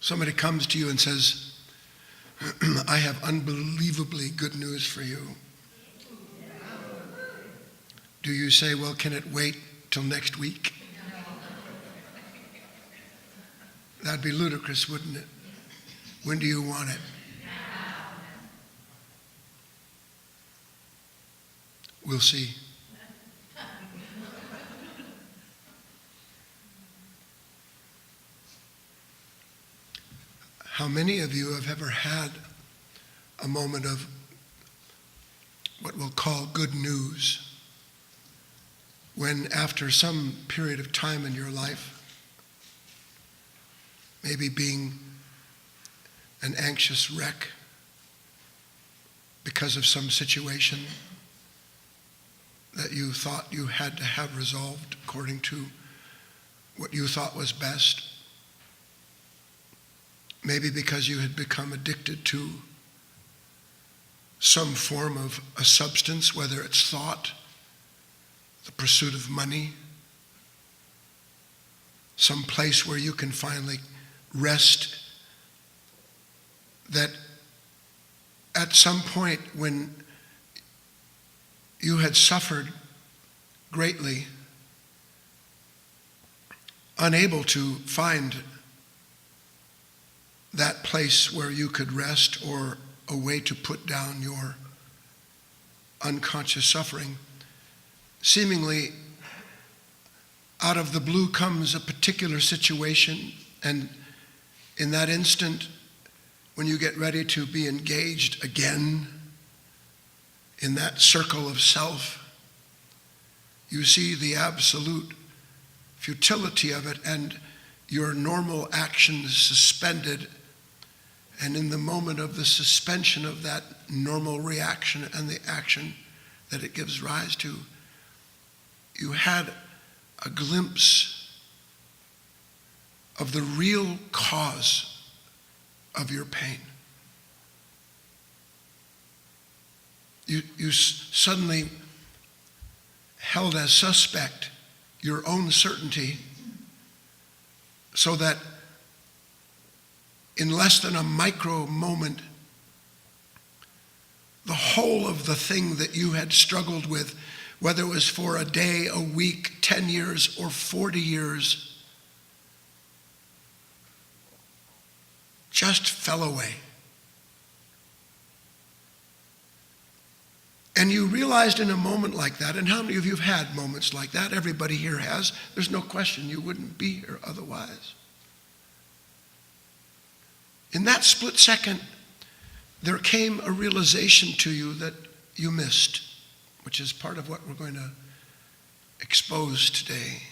Somebody comes to you and says, I have unbelievably good news for you. Do you say, well, can it wait till next week? That'd be ludicrous, wouldn't it? When do you want it? We'll see. How many of you have ever had a moment of what we'll call good news, when after some period of time in your life, maybe being an anxious wreck because of some situation that you thought you had to have resolved according to what you thought was best, maybe because you had become addicted to some form of a substance, whether it's thought, the pursuit of money, some place where you can finally rest, that at some point when you had suffered greatly, unable to find that place where you could rest or a way to put down your unconscious suffering, seemingly out of the blue comes a particular situation, and in that instant, when you get ready to be engaged again in that circle of self, you see the absolute futility of it, and your normal action is suspended. And in the moment of the suspension of that normal reaction and the action that it gives rise to, you had a glimpse of the real cause of your pain. You suddenly held as suspect your own certainty, so that in less than a micro moment, the whole of the thing that you had struggled with, whether it was for a day, a week, 10 years, or 40 years, just fell away. And you realized in a moment like that, and how many of you have had moments like that? Everybody here has. There's no question you wouldn't be here otherwise. In that split second, there came a realization to you that you missed, which is part of what we're going to expose today.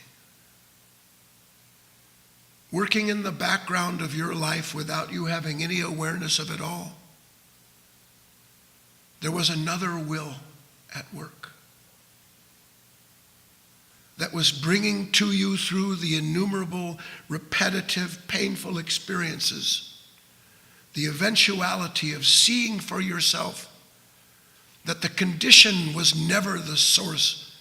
Working in the background of your life without you having any awareness of it all, there was another will at work that was bringing to you, through the innumerable, repetitive, painful experiences, the eventuality of seeing for yourself that the condition was never the source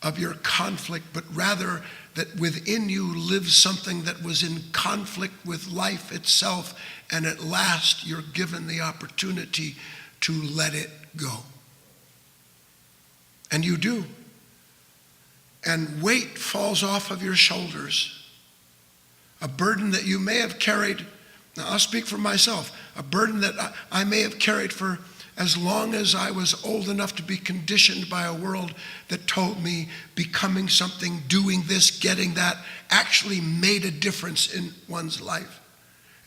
of your conflict, but rather that within you lived something that was in conflict with life itself, and at last you're given the opportunity to let it go. And you do. And weight falls off of your shoulders. A burden that you may have carried, now I'll speak for myself, a burden that I may have carried for as long as I was old enough to be conditioned by a world that told me becoming something, doing this, getting that, actually made a difference in one's life.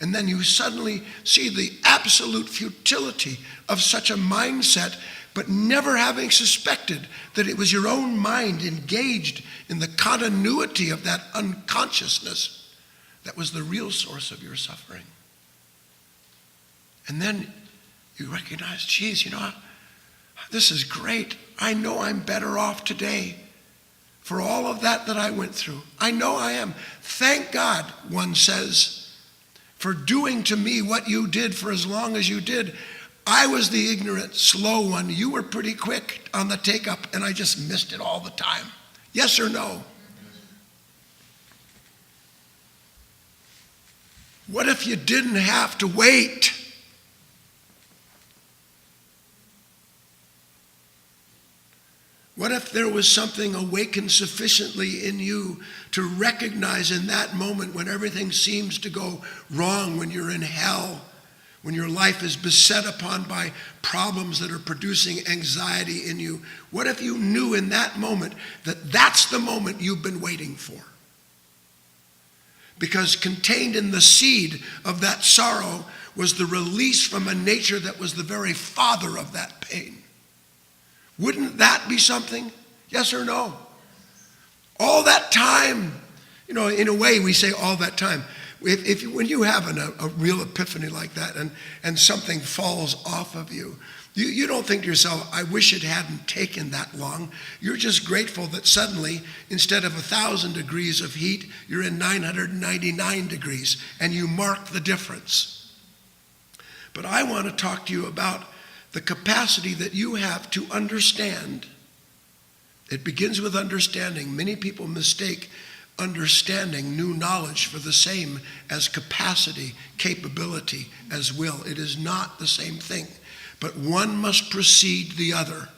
And then you suddenly see the absolute futility of such a mindset, but never having suspected that it was your own mind engaged in the continuity of that unconsciousness that was the real source of your suffering. And then you recognize, geez, this is great. I know I'm better off today for all of that I went through. I know I am. Thank God, one says, for doing to me what you did for as long as you did. I was the ignorant, slow one. You were pretty quick on the take-up, and I just missed it all the time. Yes or no? What if you didn't have to wait? What if there was something awakened sufficiently in you to recognize in that moment when everything seems to go wrong, when you're in hell, when your life is beset upon by problems that are producing anxiety in you? What if you knew in that moment that that's the moment you've been waiting for? Because contained in the seed of that sorrow was the release from a nature that was the very father of that pain. Wouldn't that be something? Yes or no? All that time, in a way we say all that time. When you have a real epiphany like that and something falls off of you, you don't think to yourself, I wish it hadn't taken that long. You're just grateful that suddenly, instead of 1,000 degrees of heat, you're in 999 degrees, and you mark the difference. But I want to talk to you about the capacity that you have to understand. It begins with understanding. Many people mistake understanding, new knowledge, for the same as capacity, capability, as will. It is not the same thing, but one must precede the other.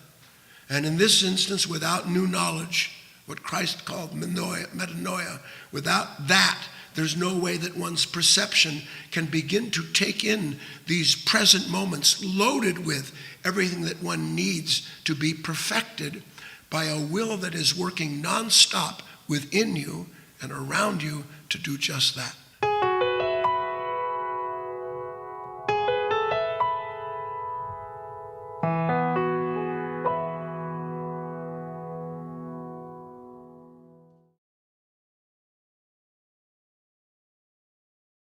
And in this instance, without new knowledge, what Christ called metanoia, without that, there's no way that one's perception can begin to take in these present moments loaded with everything that one needs to be perfected by a will that is working nonstop within you and around you to do just that.